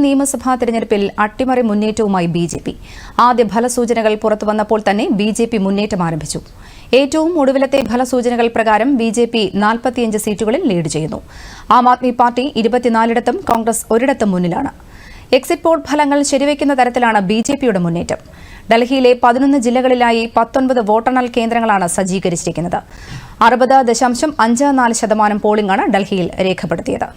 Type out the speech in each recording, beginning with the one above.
നിയമസഭാ തെരഞ്ഞെടുപ്പിൽ അട്ടിമറി മുന്നേറ്റവുമായി ബിജെപി. ആദ്യ ഫലസൂചനകൾ പുറത്തുവന്നപ്പോൾ തന്നെ ബിജെപി മുന്നേറ്റം ആരംഭിച്ചു. ഏറ്റവും ഒടുവിലത്തെ ഫലസൂചനകൾ പ്രകാരം ബിജെപി 45 സീറ്റുകളിൽ ലീഡ് ചെയ്യുന്നു. ആം ആദ്മി പാർട്ടി 24ഇടത്തും കോൺഗ്രസ് ഒരിടത്തും മുന്നിലാണ്. എക്സിറ്റ് പോൾ ഫലങ്ങൾ ശരിവയ്ക്കുന്ന തരത്തിലാണ് ബിജെപിയുടെ മുന്നേറ്റം. ഡൽഹിയിലെ 11 ജില്ലകളിലായി 19 വോട്ടെണ്ണൽ കേന്ദ്രങ്ങളാണ് സജ്ജീകരിച്ചിരിക്കുന്നത്. 60.54% പോളിംഗാണ് ഡൽഹിയിൽ രേഖപ്പെടുത്തിയത്.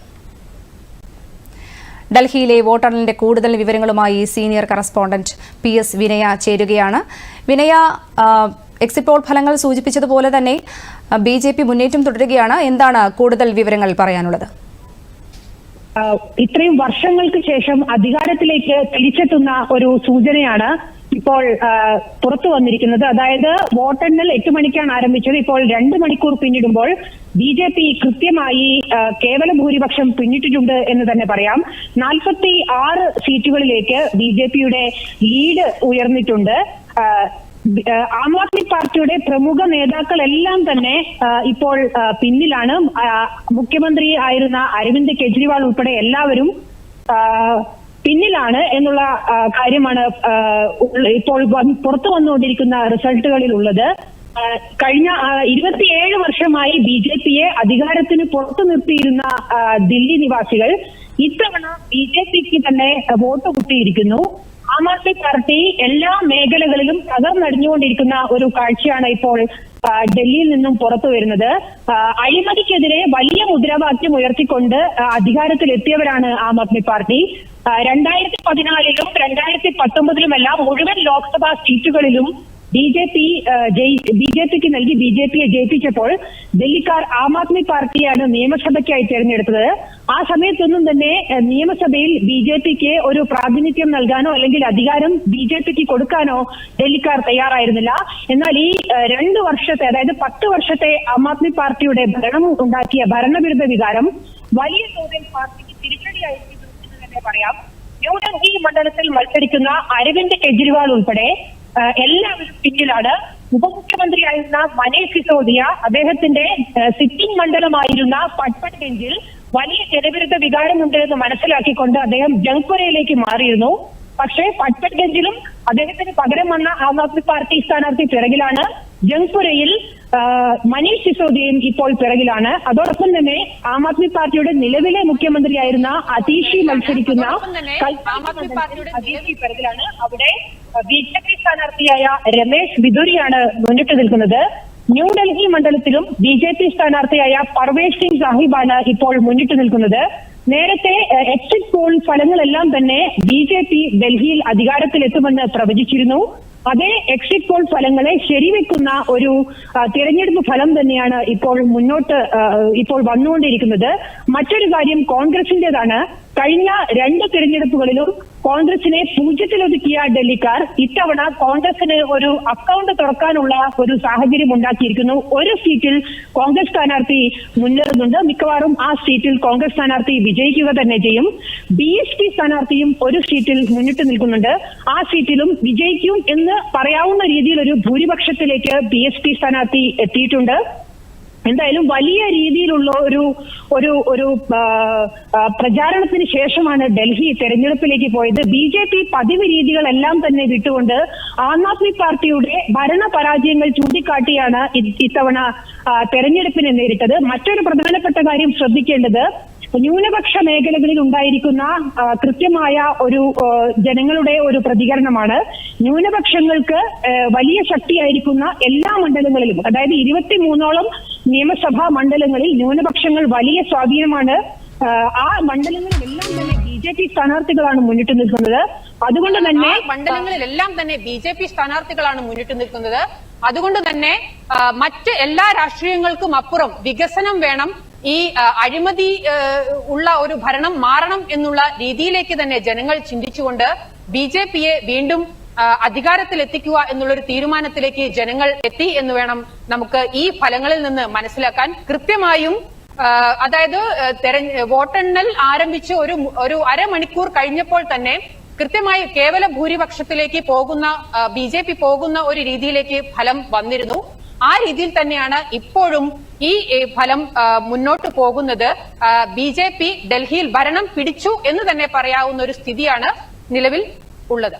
ഡൽഹിയിലെ വോട്ടെണ്ണലിന്റെ കൂടുതൽ വിവരങ്ങളുമായി സീനിയർ കറസ്പോണ്ടന്റ് PS വിനയ ചേരുകയാണ്. വിനയ, എക്സിറ്റ് പോൾ ഫലങ്ങൾ സൂചിപ്പിച്ചതുപോലെ തന്നെ ബിജെപി മുന്നേറ്റം തുടരുകയാണ്. എന്താണ് കൂടുതൽ വിവരങ്ങൾ പറയാനുള്ളത്? ഇത്രയും വർഷങ്ങൾക്ക് ശേഷം അധികാരത്തിലേക്ക് തിരിച്ചെത്തുന്ന ഒരു സൂചനയാണ് ഇപ്പോൾ പുറത്തു വന്നിരിക്കുന്നത്. അതായത് വോട്ടെണ്ണൽ 8 മണിക്കാണ് ആരംഭിച്ചത്. ഇപ്പോൾ 2 മണിക്കൂർ പിന്നിടുമ്പോൾ BJP കൃത്യമായി കേവല ഭൂരിപക്ഷം പിന്നിട്ടിട്ടുണ്ട് എന്ന് തന്നെ പറയാം. 46 സീറ്റുകളിലേക്ക് BJPയുടെ ലീഡ് ഉയർന്നിട്ടുണ്ട്. ആം ആദ്മി പാർട്ടിയുടെ പ്രമുഖ നേതാക്കളെല്ലാം തന്നെ ഇപ്പോൾ പിന്നിലാണ്. മുഖ്യമന്ത്രി ആയിരുന്ന അരവിന്ദ് കെജ്രിവാൾ ഉൾപ്പെടെ എല്ലാവരും പിന്നിലാണ് എന്നുള്ള കാര്യമാണ് ഇപ്പോൾ പുറത്തു വന്നുകൊണ്ടിരിക്കുന്ന റിസൾട്ടുകളിൽ ഉള്ളത്. കഴിഞ്ഞ 27 വർഷമായി BJPയെ അധികാരത്തിന് പുറത്തു നിർത്തിയിരുന്ന ദില്ലി നിവാസികൾ ഇത്തവണ BJPക്ക് തന്നെ വോട്ട് കിട്ടിയിരിക്കുന്നു. ആം ആദ്മി പാർട്ടി എല്ലാ മേഖലകളിലും തകർന്നടിഞ്ഞുകൊണ്ടിരിക്കുന്ന ഒരു കാഴ്ചയാണ് ഇപ്പോൾ ഡൽഹിയിൽ നിന്നും പുറത്തു വരുന്നത്. അഴിമതിക്കെതിരെ വലിയ മുദ്രാവാക്യം ഉയർത്തിക്കൊണ്ട് അധികാരത്തിലെത്തിയവരാണ് ആം ആദ്മി പാർട്ടി. 2014-ലും 2019-ലുമെല്ലാം മുഴുവൻ ലോക്സഭാ സീറ്റുകളിലും BJPക്ക് നൽകി BJPയെ ജയിപ്പിച്ചപ്പോൾ ഡൽഹിക്കാർ ആം ആദ്മി പാർട്ടിയാണ് നിയമസഭയ്ക്കായി തെരഞ്ഞെടുത്തത്. ആ സമയത്തൊന്നും തന്നെ നിയമസഭയിൽ BJPക്ക് ഒരു പ്രാതിനിധ്യം നൽകാനോ അല്ലെങ്കിൽ അധികാരം BJPക്ക് കൊടുക്കാനോ ഡൽഹിക്കാർ തയ്യാറായിരുന്നില്ല. എന്നാൽ ഈ 2 വർഷത്തെ, അതായത് 10 വർഷത്തെ ആം ആദ്മി പാർട്ടിയുടെ ഭരണം ഉണ്ടാക്കിയ ഭരണവിരുദ്ധ വികാരം വലിയ തോതിൽ പാർട്ടിക്ക് തിരിച്ചടിയായിരിക്കുന്നു എന്ന് തന്നെ പറയാം. ന്യൂഡൽഹി മണ്ഡലത്തിൽ മത്സരിക്കുന്ന അരവിന്ദ് കെജ്രിവാൾ ഉൾപ്പെടെ എല്ലാവരും പിന്നിലാണ്. ഉപമുഖ്യമന്ത്രിയായിരുന്ന മനീഷ് സിസോദിയ അദ്ദേഹത്തിന്റെ സിറ്റിംഗ് മണ്ഡലമായിരുന്ന പട്പട്ഗഞ്ചിൽ വലിയ ജനവിരുദ്ധ വികാരമുണ്ട് എന്ന് മനസ്സിലാക്കിക്കൊണ്ട് അദ്ദേഹം ജംഗ്പുരയിലേക്ക് മാറിയിരുന്നു. പക്ഷേ പട്പട്ഗഞ്ചിലും അദ്ദേഹത്തിന് പകരം വന്ന ആം ആദ്മി പാർട്ടി സ്ഥാനാർത്ഥി പിറകിലാണ്. ജംഗ്പുരയിൽ മനീഷ് സിസോദിയയും ഇപ്പോൾ പിറകിലാണ്. അതോടൊപ്പം തന്നെ ആം ആദ്മി പാർട്ടിയുടെ നിലവിലെ മുഖ്യമന്ത്രിയായിരുന്ന അതീഷി മത്സരിക്കുന്ന അതീഷി പിറകിലാണ്. അവിടെ BJP സ്ഥാനാർത്ഥിയായ രമേശ് ബിദുരിയാണ് മുന്നിട്ട് നിൽക്കുന്നത്. ന്യൂഡൽഹി മണ്ഡലത്തിലും BJP സ്ഥാനാർത്ഥിയായ പർവേഷ് സിംഗ് സാഹിബാണ് ഇപ്പോൾ മുന്നിട്ട് നിൽക്കുന്നത്. നേരത്തെ എക്സിറ്റ് പോൾ ഫലങ്ങളെല്ലാം തന്നെ BJP ഡൽഹിയിൽ അധികാരത്തിലെത്തുമെന്ന് പ്രവചിച്ചിരുന്നു. അതേ എക്സിറ്റ് പോൾ ഫലങ്ങളെ ശരിവെക്കുന്ന ഒരു തിരഞ്ഞെടുപ്പ് ഫലം തന്നെയാണ് ഇപ്പോൾ വന്നുകൊണ്ടിരിക്കുന്നത്. മറ്റൊരു കാര്യം കോൺഗ്രസിന്റേതാണ്. കഴിഞ്ഞ 2 തിരഞ്ഞെടുപ്പുകളിലും കോൺഗ്രസിനെ 0-ൽ ഡൽഹിക്കാർ ഇത്തവണ കോൺഗ്രസിന് ഒരു അക്കൗണ്ട് തുറക്കാനുള്ള ഒരു സാഹചര്യം ഉണ്ടാക്കിയിരിക്കുന്നു. ഒരു സീറ്റിൽ കോൺഗ്രസ് സ്ഥാനാർത്ഥി മുന്നേറുന്നുണ്ട്. മിക്കവാറും ആ സീറ്റിൽ കോൺഗ്രസ് സ്ഥാനാർത്ഥി വിജയിക്കുക തന്നെ ചെയ്യും. BSP സ്ഥാനാർത്ഥിയും ഒരു സീറ്റിൽ മുന്നിട്ട് നിൽക്കുന്നുണ്ട്. ആ സീറ്റിലും വിജയിക്കും എന്ന് പറയാവുന്ന രീതിയിൽ ഒരു ഭൂരിപക്ഷത്തിലേക്ക് BSP സ്ഥാനാർത്ഥി എത്തിയിട്ടുണ്ട്. എന്തായാലും വലിയ രീതിയിലുള്ള ഒരു പ്രചാരണത്തിന് ശേഷമാണ് ഡൽഹി തെരഞ്ഞെടുപ്പിലേക്ക് പോയത്. BJP പതിവ് രീതികളെല്ലാം തന്നെ വിട്ടുകൊണ്ട് ആം ആദ്മി പാർട്ടിയുടെ ഭരണ പരാജയങ്ങൾ ചൂണ്ടിക്കാട്ടിയാണ് ഇത്തവണ തെരഞ്ഞെടുപ്പിനെ നേരിട്ടത്. മറ്റൊരു പ്രധാനപ്പെട്ട കാര്യം ശ്രദ്ധിക്കേണ്ടത് ന്യൂനപക്ഷ മേഖലകളിൽ ഉണ്ടായിരിക്കുന്ന കൃത്യമായ ഒരു ജനങ്ങളുടെ ഒരു പ്രതികരണമാണ്. ന്യൂനപക്ഷങ്ങൾക്ക് വലിയ ശക്തിയായിരിക്കുന്ന എല്ലാ മണ്ഡലങ്ങളിലും, അതായത് 23ഓളം നിയമസഭാ മണ്ഡലങ്ങളിൽ ന്യൂനപക്ഷങ്ങൾ വലിയ സ്വാധീനമാണ്. ആ മണ്ഡലങ്ങളിലെല്ലാം തന്നെ BJP സ്ഥാനാർത്ഥികളാണ് മുന്നിട്ട് നിൽക്കുന്നത്. അതുകൊണ്ട് തന്നെ മണ്ഡലങ്ങളിലെല്ലാം തന്നെ BJP സ്ഥാനാർത്ഥികളാണ് മുന്നിട്ട് നിൽക്കുന്നത്. അതുകൊണ്ട് തന്നെ മറ്റ് എല്ലാ രാഷ്ട്രീയങ്ങൾക്കും അപ്പുറം വികസനം വേണം, ഈ അഴിമതി ഉള്ള ഒരു ഭരണം മാറണം എന്നുള്ള രീതിയിലേക്ക് തന്നെ ജനങ്ങൾ ചിന്തിച്ചുകൊണ്ട് BJPയെ വീണ്ടും അധികാരത്തിലെത്തിക്കുക എന്നുള്ളൊരു തീരുമാനത്തിലേക്ക് ജനങ്ങൾ എത്തി എന്ന് വേണം നമുക്ക് ഈ ഫലങ്ങളിൽ നിന്ന് മനസ്സിലാക്കാൻ. കൃത്യമായും അതായത് വോട്ടെണ്ണൽ ആരംഭിച്ച് ഒരു അരമണിക്കൂർ കഴിഞ്ഞപ്പോൾ തന്നെ കൃത്യമായി കേവല ഭൂരിപക്ഷത്തിലേക്ക് പോകുന്ന BJP പോകുന്ന ഒരു രീതിയിലേക്ക് ഫലം വന്നിരുന്നു. ആ രീതിയിൽ തന്നെയാണ് ഇപ്പോഴും ഈ ഫലം മുന്നോട്ട് പോകുന്നത് BJP ഡൽഹിയിൽ ഭരണം പിടിച്ചു എന്ന് തന്നെ പറയാവുന്ന ഒരു സ്ഥിതിയാണ് നിലവിൽ ഉള്ളത്.